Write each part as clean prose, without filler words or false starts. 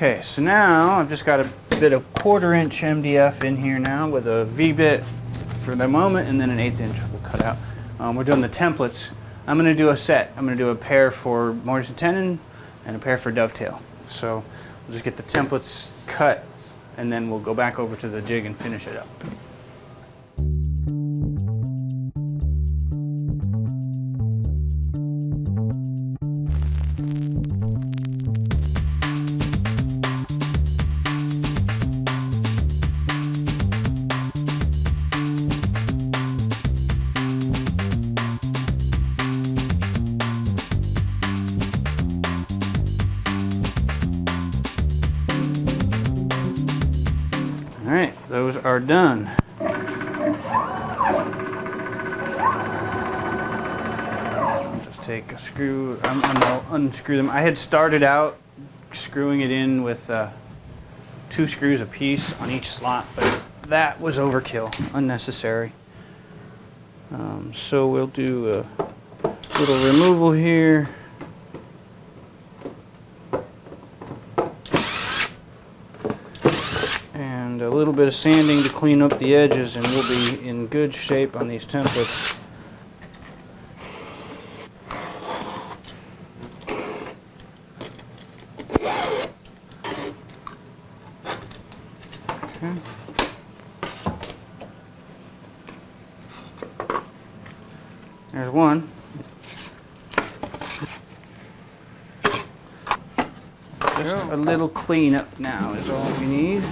Okay, so now I've just got a bit of 1/4 inch MDF in here now with a V-bit for the moment, and then an 1/8 inch we'll cut out. We're doing the templates. I'm going to do a set. I'm going to do a pair for mortise and tenon and a pair for dovetail. So we'll just get the templates cut, and then we'll go back over to the jig and finish it up. Alright, those are done. Just take a screw, I'm going to unscrew them. I had started out screwing it in with 2 screws a piece on each slot, but that was overkill, unnecessary. So we'll do a little removal here. And a little bit of sanding to clean up the edges, and we'll be in good shape on these templates. Okay. There's one. Just a little cleanup now is all we need.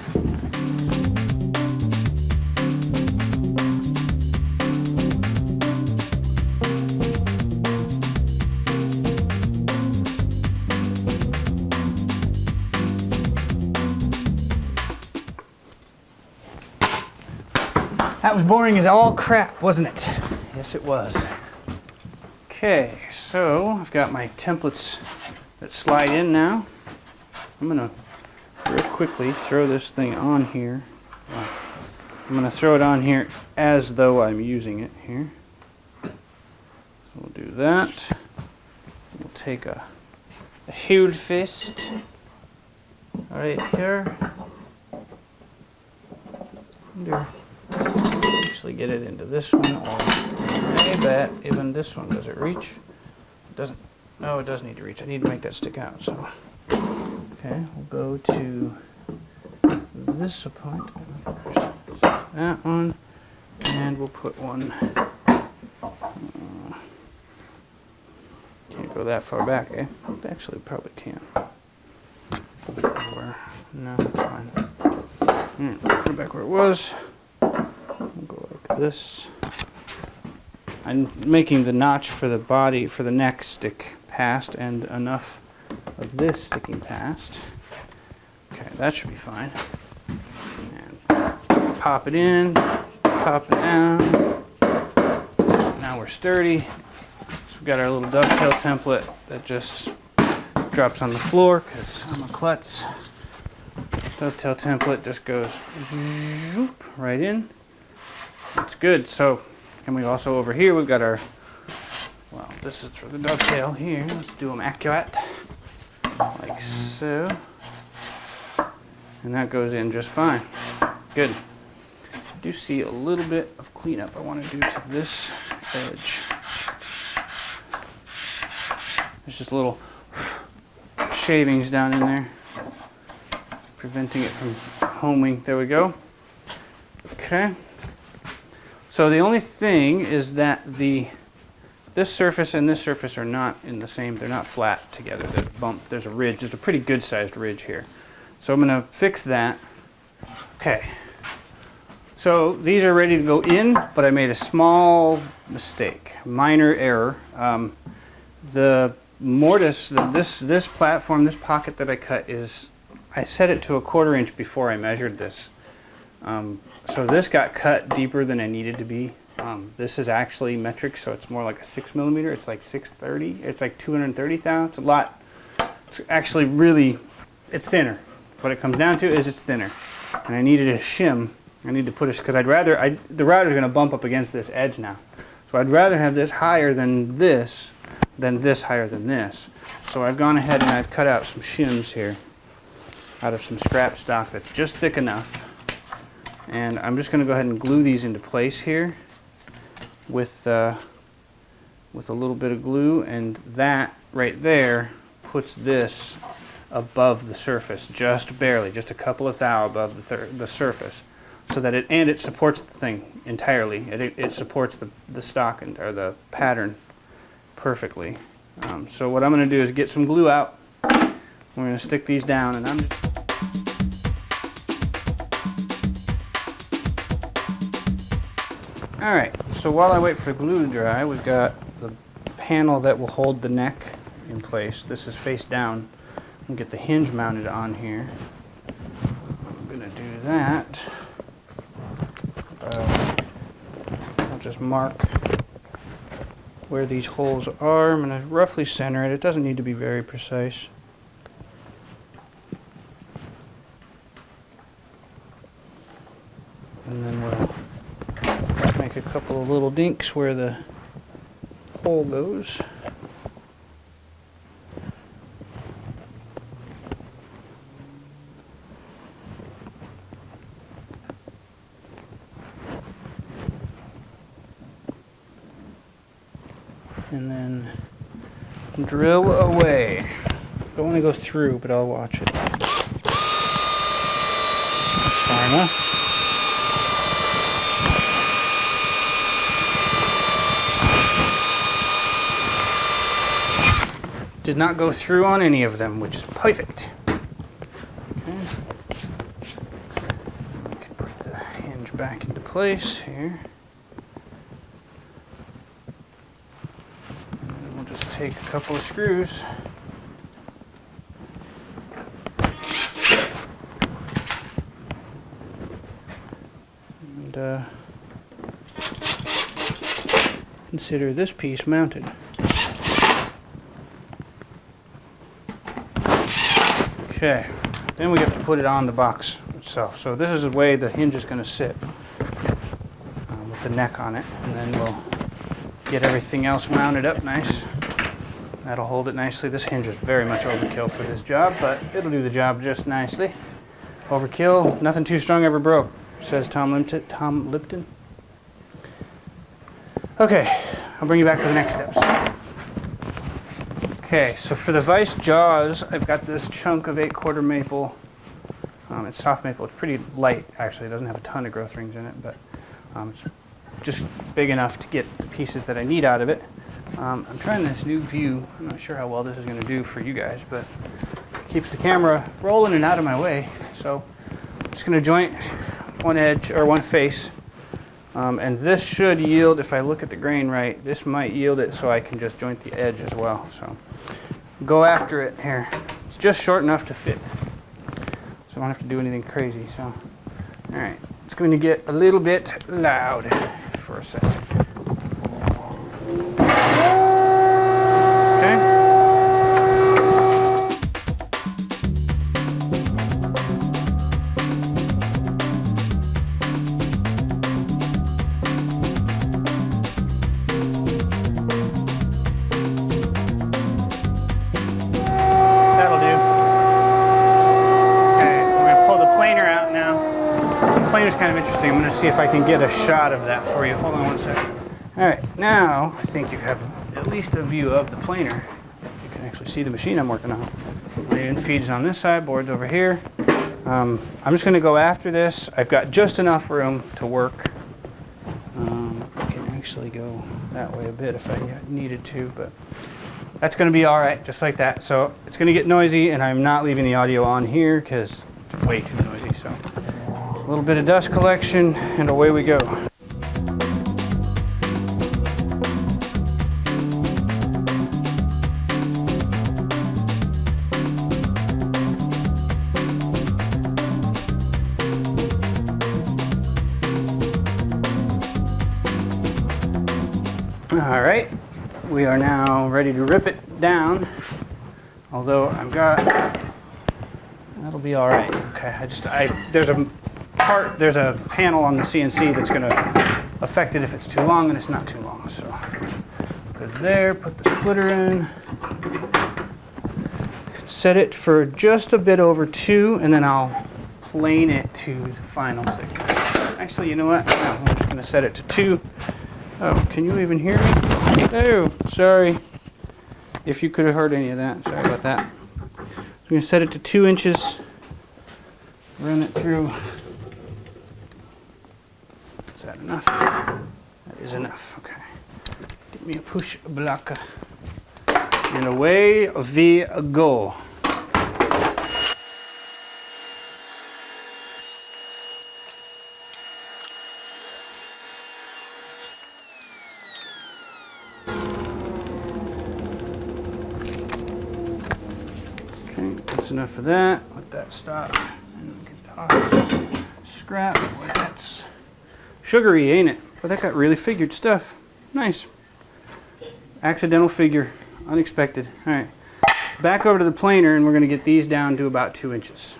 That was boring as all crap, wasn't it? Yes, it was. Okay, so I've got my templates that slide in now. I'm going to real quickly throw this thing on here. I'm going to throw it on here as though I'm using it here. So we'll do that. We'll take a huge fist right here. Actually get it into this one, or I bet even this one, does it reach? It doesn't. No, it does need to reach. I need to make that stick out. So, okay, we'll go to this point. That one, and we'll put one. Can't go that far back, eh? Actually, probably can. No, it's fine. Put it back where it was. We'll go like this. I'm making the notch for the body, for the neck, stick past, and enough of this sticking past. Okay, that should be fine. And pop it in, pop it down. Now we're sturdy. So we've got our little dovetail template that just drops on the floor because I'm a klutz. Dovetail template just goes zoop, right in. That's good. So, and we also over here we've got our, well, this is for the dovetail here. Let's do them accurate, like so. And that goes in just fine. Good. I do see a little bit of cleanup I want to do to this edge. There's just little shavings down in there, preventing it from homing. There we go. Okay. So the only thing is that this surface and this surface are not in the same, they're not flat together. There's a bump, there's a ridge, there's a pretty good sized ridge here. So I'm going to fix that. Okay. So these are ready to go in, but I made a small mistake, minor error. The mortise, this platform, this pocket that I cut is, I set it to a 1/4 inch before I measured this. So this got cut deeper than I needed to be. This is actually metric, so it's more like a 6mm. It's like 630. It's like 230 thou. It's a lot. It's actually really, it's thinner. What it comes down to is it's thinner. And I needed a shim. I need to put it, because the router's going to bump up against this edge now. So I'd rather have this higher than this higher than this. So I've gone ahead and I've cut out some shims here. out of some scrap stock that's just thick enough. And I'm just going to go ahead and glue these into place here with a little bit of glue, and that right there puts this above the surface, just barely, just a couple of thou above the surface, so that it supports the thing entirely. It supports the stock or the pattern perfectly. So what I'm going to do is get some glue out. We're going to stick these down, and I'm just Alright, so while I wait for the glue to dry, we've got the panel that will hold the neck in place. This is face down. I'll get the hinge mounted on here. I'm going to do that. I'll just mark where these holes are. I'm going to roughly center it. It doesn't need to be very precise. And then we'll make a couple of little dinks where the hole goes. And then drill away. Don't want to go through, but I'll watch it. Far enough. Did not go through on any of them, which is perfect. Okay. We can put the hinge back into place here. And then we'll just take a couple of screws. And consider this piece mounted. Okay, then we have to put it on the box itself. So this is the way the hinge is going to sit with the neck on it, and then we'll get everything else mounted up nice. That'll hold it nicely. This hinge is very much overkill for this job, but it'll do the job just nicely. Overkill, nothing too strong ever broke, says Tom Lipton. Okay, I'll bring you back for the next steps. Okay, so for the vise jaws, I've got this chunk of 8/4 maple. It's soft maple. It's pretty light, actually. It doesn't have a ton of growth rings in it, but it's just big enough to get the pieces that I need out of it. I'm trying this new view. I'm not sure how well this is going to do for you guys, but it keeps the camera rolling and out of my way. So I'm just going to joint one edge, or one face. And this should yield, if I look at the grain right, this might yield it so I can just joint the edge as well. So go after it here. It's just short enough to fit, so I don't have to do anything crazy. So, all right, it's going to get a little bit loud for a second. Okay. Planer's kind of interesting. I'm going to see if I can get a shot of that for you. Hold on one second. Alright, now I think you have at least a view of the planer. You can actually see the machine I'm working on. The feeds on this side, board's over here. I'm just going to go after this. I've got just enough room to work. I can actually go that way a bit if I needed to, but that's going to be alright, just like that. So it's going to get noisy, and I'm not leaving the audio on here because it's way too noisy. So a little bit of dust collection, and away we go. All right, we are now ready to rip it down. Although I've got, that'll be all right. Okay, there's a panel on the CNC that's going to affect it if it's too long, and it's not too long. So put it there, put the splitter in. set it for just a bit over 2, and then I'll plane it to the final thickness. Actually, you know what? No, I'm just going to set it to 2. Oh, can you even hear me? Oh, sorry. If you could have heard any of that, sorry about that. So I'm going to set it to 2 inches. Run it through. Is that enough? That is enough. Okay. Give me a push blocker. And away we go. Okay, that's enough of that. Let that stop. And we can toss scrap. Boy, that's sugary, ain't it? But that got really figured stuff. Nice. Accidental figure. Unexpected. All right. Back over to the planer, and we're going to get these down to about 2 inches.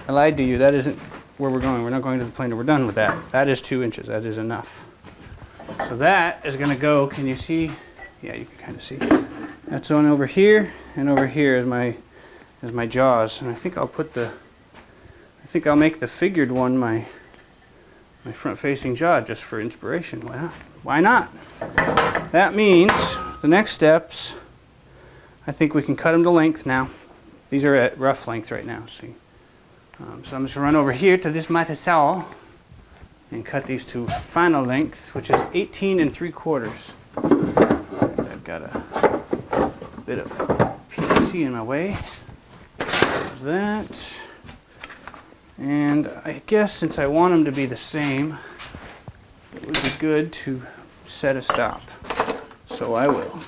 I lied to you. That isn't where we're going. We're not going to the planer. We're done with that. That is 2 inches. That is enough. So that is going to go. Can you see? Yeah, you can kind of see. That's on over here, and over here is my jaws. And I think I'll make the figured one my front-facing jaw just for inspiration. Well, why not? That means the next steps, I think we can cut them to length now. These are at rough length right now, see? So I'm just going to run over here to this matissau and cut these to final length, which is 18 3/4. I've got a bit of PVC in my way. There's that. And I guess since I want them to be the same, it would be good to set a stop. So I will.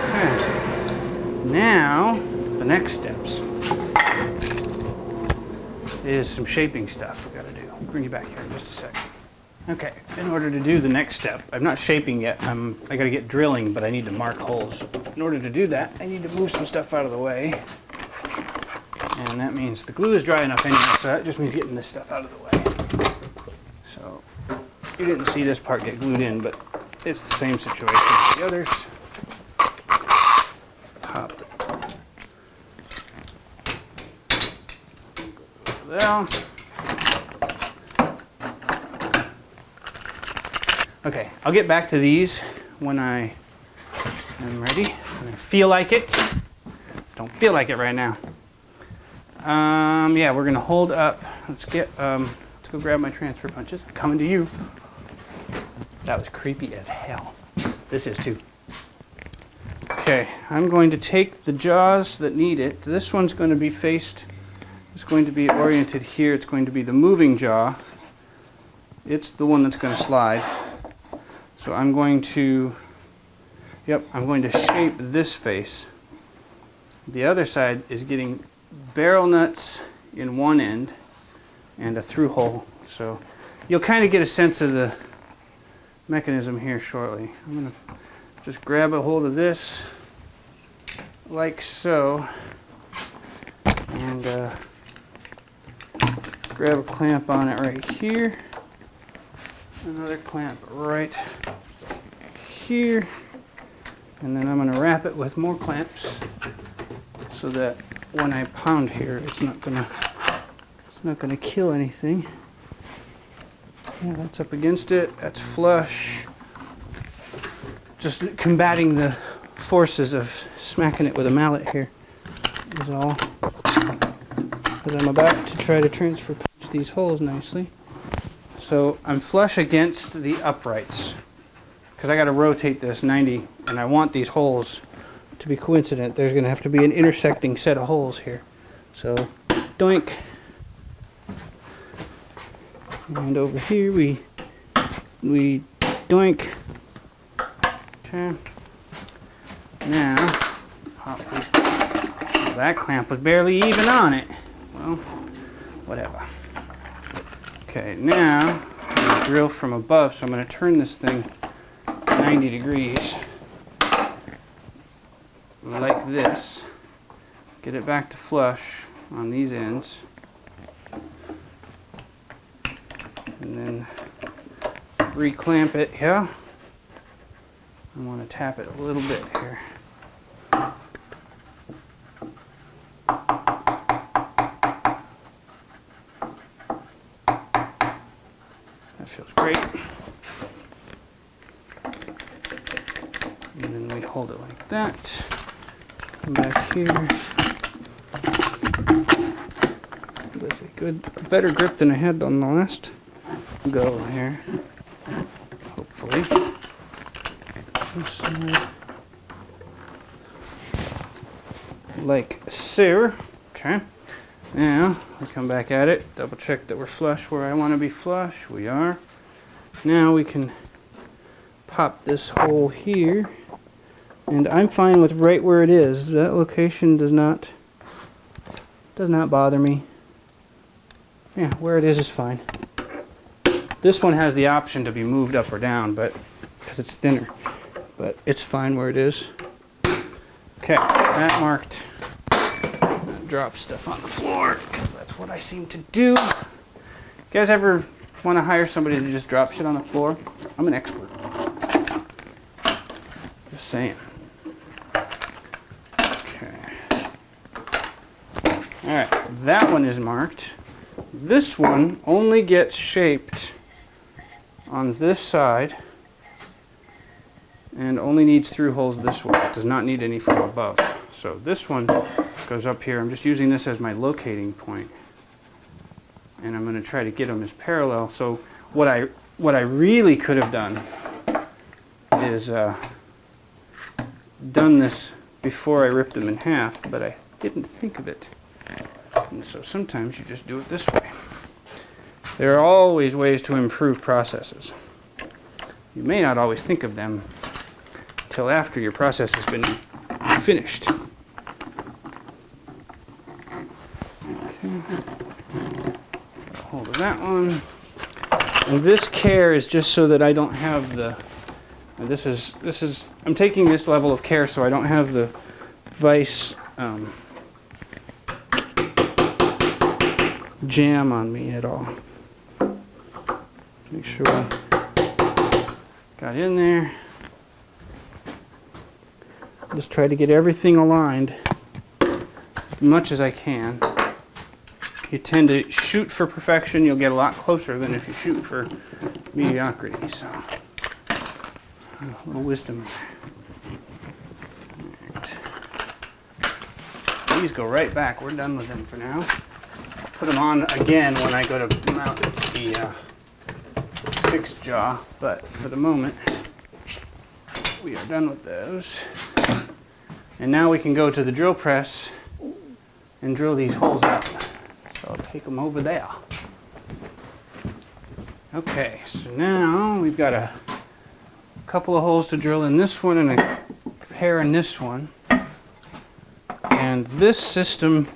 Okay. Now, the next steps is some shaping stuff we got to do. I'll bring you back here in just a second. Okay, in order to do the next step, I'm not shaping yet. I got to get drilling, but I need to mark holes. In order to do that, I need to move some stuff out of the way. And that means the glue is dry enough anyway, so that just means getting this stuff out of the way. So, you didn't see this part get glued in, but it's the same situation as the others. Pop it. There. Okay, I'll get back to these when I am ready. When I feel like it. Don't feel like it right now. Yeah, we're gonna hold up. Let's go grab my transfer punches. I'm coming to you. That was creepy as hell. This is too. Okay, I'm going to take the jaws that need it. This one's going to be faced. It's going to be oriented here. It's going to be the moving jaw. It's the one that's going to slide. So I'm going to shape this face. The other side is getting barrel nuts in one end and a through hole. So you'll kind of get a sense of the mechanism here shortly. I'm going to just grab a hold of this like so and grab a clamp on it right here. Another clamp right here, and then I'm going to wrap it with more clamps so that when I pound here, it's not going to kill anything. Yeah, that's up against it. That's flush. Just combating the forces of smacking it with a mallet here is all. Because I'm about to try to transfer punch these holes nicely. So I'm flush against the uprights because I got to rotate this 90, and I want these holes to be coincident. There's going to have to be an intersecting set of holes here. So doink. And over here we doink. Okay. Now, pop these. Well, that clamp was barely even on it. Well, whatever. Okay, now I'm going to drill from above, so I'm going to turn this thing 90 degrees like this. get it back to flush on these ends, and then reclamp it here. I want to tap it a little bit here. That feels great. And then we hold it like that. Come back here. With a better grip than I had on the last go here. Hopefully. This side. Like so. Okay. Now we come back at it. Double check that we're flush where I want to be flush. We are. Now we can pop this hole here. And I'm fine with right where it is. That location does not bother me. Yeah, where it is fine. This one has the option to be moved up or down, but because it's thinner. But it's fine where it is. Okay, that marked. Drop stuff on the floor because that's what I seem to do. You guys ever want to hire somebody to just drop shit on the floor? I'm an expert. Just saying. Alright, that one is marked. This one only gets shaped on this side and only needs through holes this way. It does not need any from above. So this one goes up here. I'm just using this as my locating point. And I'm going to try to get them as parallel. So what I really could have done is done this before I ripped them in half, but I didn't think of it. And so sometimes you just do it this way. There are always ways to improve processes. You may not always think of them till after your process has been finished. Okay. Hold of that one. And this care is just so that I don't have the. This is. I'm taking this level of care so I don't have the vise jam on me at all. Make sure I got in there. Just try to get everything aligned as much as I can. You tend to shoot for perfection, you'll get a lot closer than if you shoot for mediocrity. So, a little wisdom. Right. These go right back. We're done with them for now. Put them on again when I go to mount the fixed jaw, but for the moment we are done with those. And now we can go to the drill press and drill these holes out. So I'll take them over there. Okay, so now we've got a couple of holes to drill in this one and a pair in this one. And this system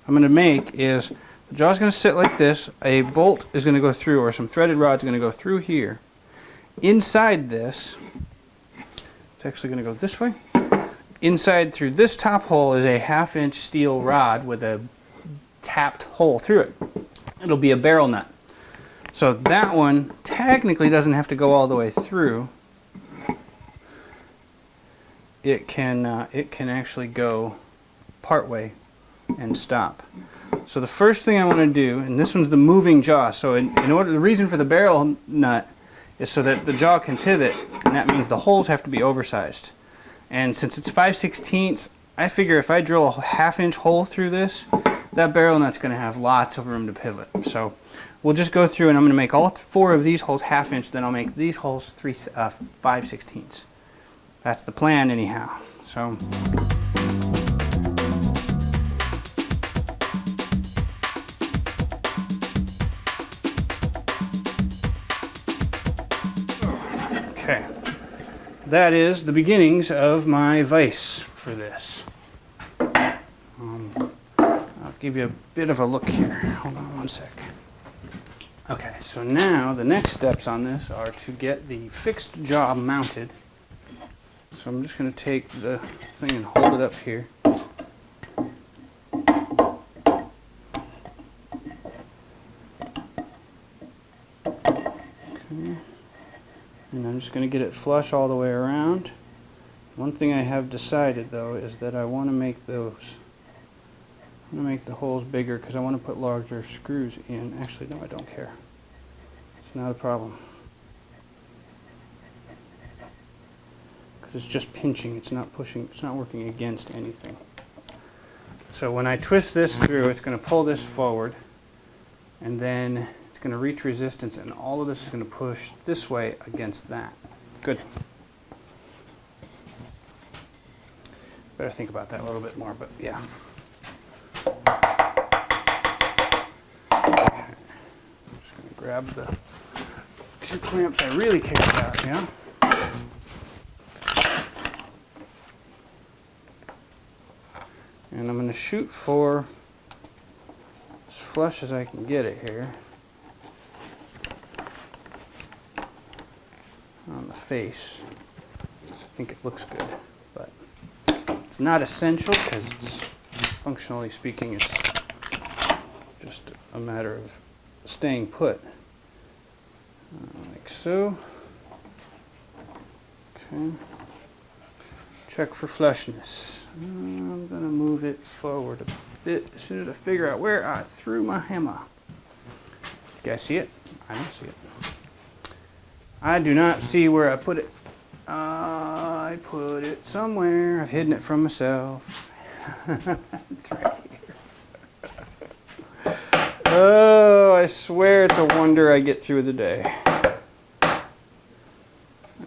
I'm going to make is the jaw is going to sit like this. A bolt is going to go through, or some threaded rod is going to go through here. Inside this, it's actually going to go this way. Inside through this top hole is a 1/2-inch steel rod with a tapped hole through it. It'll be a barrel nut. So that one technically doesn't have to go all the way through. It can actually go part way and stop. So the first thing I want to do, and this one's the moving jaw. So in order, the reason for the barrel nut is so that the jaw can pivot, and that means the holes have to be oversized. And since it's 5/16, I figure if I drill a 1/2-inch hole through this, that barrel nut's going to have lots of room to pivot. So we'll just go through and I'm going to make all 4 of these holes 1/2-inch, then I'll make these holes 5/16. That's the plan anyhow. So okay. That is the beginnings of my vise for this. I'll give you a bit of a look here. Hold on one sec. Okay, so now the next steps on this are to get the fixed jaw mounted. So I'm just going to take the thing and hold it up here. And I'm just going to get it flush all the way around. One thing I have decided though is that I want to make the holes bigger because I want to put larger screws in. Actually, no, I don't care. It's not a problem. Because it's just pinching, it's not pushing, it's not working against anything. So when I twist this through, it's going to pull this forward, and then it's going to reach resistance, and all of this is going to push this way against that. Good. Better think about that a little bit more, but yeah. Okay. I'm just going to grab the 2 clamps I really care about, yeah? And I'm going to shoot for as flush as I can get it here on the face. I think it looks good, but it's not essential because it's, functionally speaking, it's just a matter of staying put. Like so. Okay. Check for flushness. I'm going to move it forward a bit as soon as I figure out where I threw my hammer. You guys see it? I don't see it. I do not see where I put it. I put it somewhere. I've hidden it from myself. It's right here. Oh, I swear it's a wonder I get through the day. Not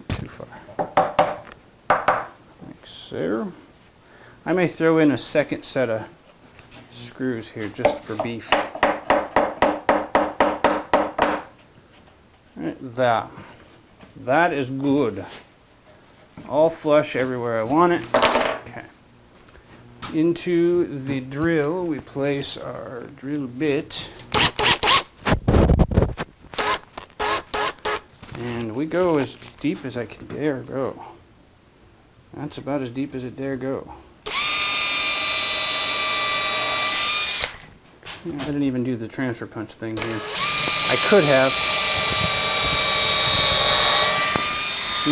too far. Like so. I may throw in a second set of screws here just for beef. Right, that is good. All flush everywhere I want it. Okay. Into the drill we place our drill bit. And we go as deep as I can dare go. That's about as deep as it dare go. I didn't even do the transfer punch thing here. I could have.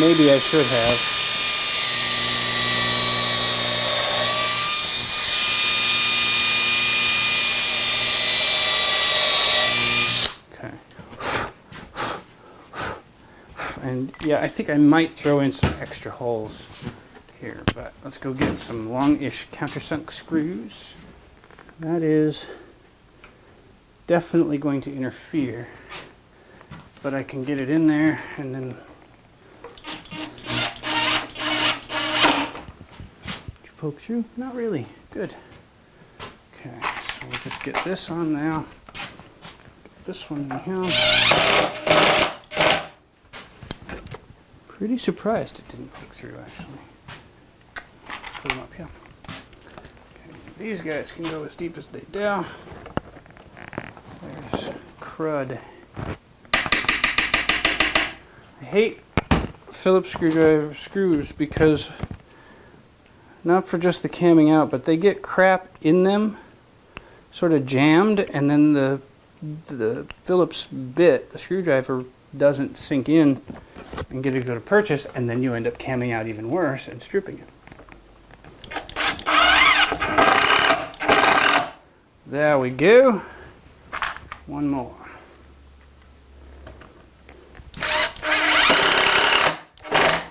Maybe I should have. Okay. And yeah, I think I might throw in some extra holes here, but let's go get some long-ish countersunk screws. That is definitely going to interfere, but I can get it in there and then did you poke through? Not really. Good. Okay, so we'll just get this on now. Get this one in here. Pretty surprised it didn't poke through actually. Put them up here. Okay, these guys can go as deep as they dare. There's crud. I hate Phillips screwdriver screws because, not for just the camming out, but they get crap in them, sort of jammed, and then the Phillips bit, the screwdriver, doesn't sink in and get a good purchase, and then you end up camming out even worse and stripping it. There we go. One more. I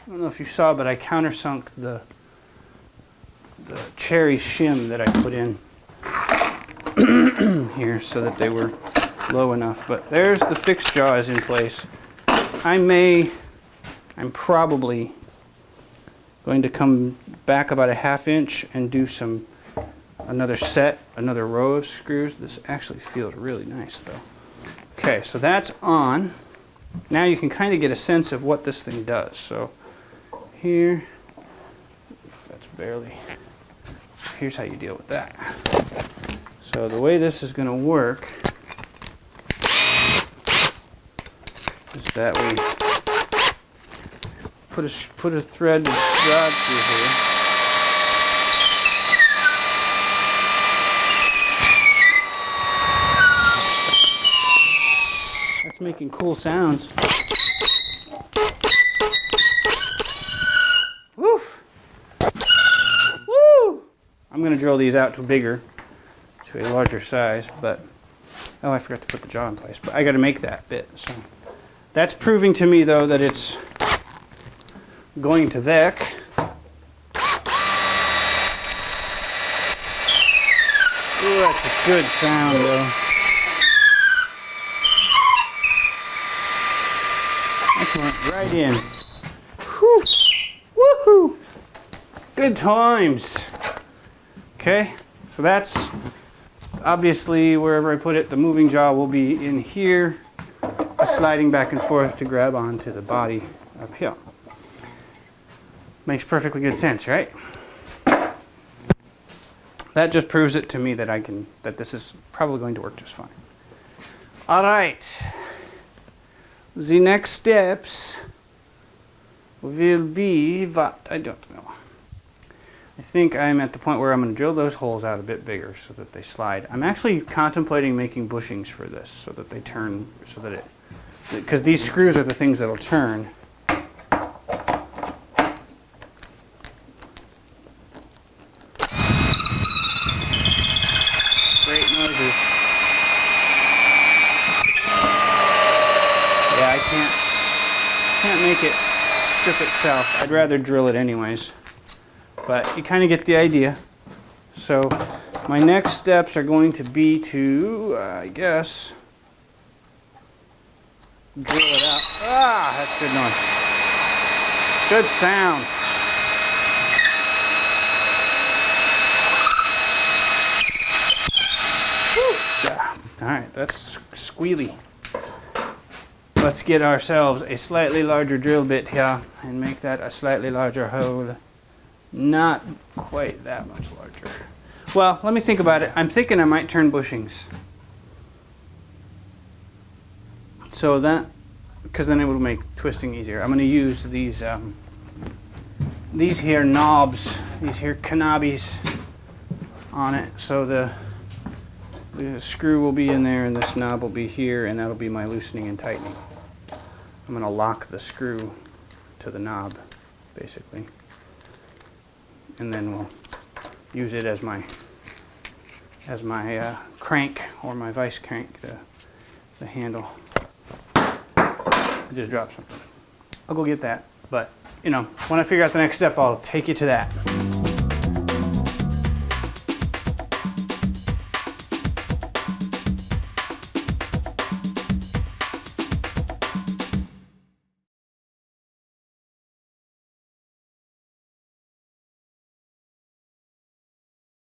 don't know if you saw, but I countersunk the cherry shim that I put in here so that they were low enough. But there's the fixed jaws in place. I'm probably going to come back about a ½ inch and do another row of screws. This actually feels really nice though. Okay, so that's on. Now you can kind of get a sense of what this thing does. So here, that's barely, here's how you deal with that. So the way this is going to work is that we put a thread rod through here. That's making cool sounds. going to drill these out to bigger, to a larger size, but, oh, I forgot to put the jaw in place, but I got to make that bit. So that's proving to me, though, that it's going to work. Ooh, that's a good sound, though. That went right in. Whew. Woohoo! Good times. Okay, so that's obviously wherever I put it, the moving jaw will be in here, sliding back and forth to grab onto the body up here. Makes perfectly good sense, right? That just proves it to me that that this is probably going to work just fine. All right. The next steps will be what? I don't know. I think I'm at the point where I'm going to drill those holes out a bit bigger so that they slide. I'm actually contemplating making bushings for this so that they turn, so that because these screws are the things that'll turn. Great noises. Yeah, I can't make it strip itself. I'd rather drill it anyways. But you kind of get the idea. So my next steps are going to be to, I guess, drill it out. Ah, that's good noise. Good sound. Whew. Yeah. All right, that's squealy. Let's get ourselves a slightly larger drill bit here and make that a slightly larger hole. Not quite that much larger. Well, let me think about it. I'm thinking I might turn bushings. So that, because then it will make twisting easier. I'm going to use these here knobs, these here knobbies on it. So the screw will be in there and this knob will be here, and that'll be my loosening and tightening. I'm going to lock the screw to the knob, basically. And then we'll use it as my crank, or my vise crank, the handle. I just dropped something. I'll go get that, but you know, when I figure out the next step, I'll take you to that.